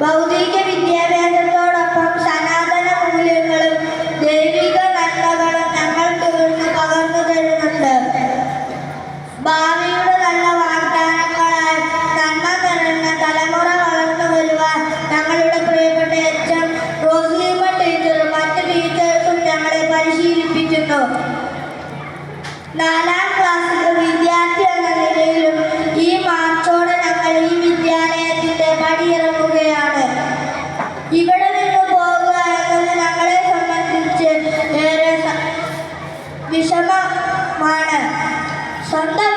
ഭൗതിക വിദ്യാഭ്യാസത്തോടൊപ്പം സനാതന മൂല്യങ്ങളും ദൈവിക നന്മകളും ഞങ്ങൾക്ക് ഇവിടുന്ന് പകർന്നു തരുന്നുണ്ട്. ഭാവിയുടെ നല്ല വാഗ്ദാനങ്ങളാൽ നന്മ നിറഞ്ഞ തലമുറ വളർന്നു വരുവാൻ ഞങ്ങളുടെ പ്രിയപ്പെട്ട എച്ച്.എം. റോസ്ലീമ ടീച്ചറും മറ്റ് ടീച്ചേഴ്സും ഞങ്ങളെ പരിശീലിപ്പിക്കുന്നു. 4ാം ക്ലാസ്സിലെ വിദ്യാർത്ഥി എന്ന നിലയിലും ഈ മാർച്ചോടെ ഞങ്ങൾ ഈ വിദ്യാലയത്തിന്റെ പടിയിറങ്ങുകയാണ്. ഇവിടെ നിന്ന് പോകുക എന്നത് ഞങ്ങളെ സംബന്ധിച്ച് ഏറെ വിഷമമാണ്. സ്വന്തം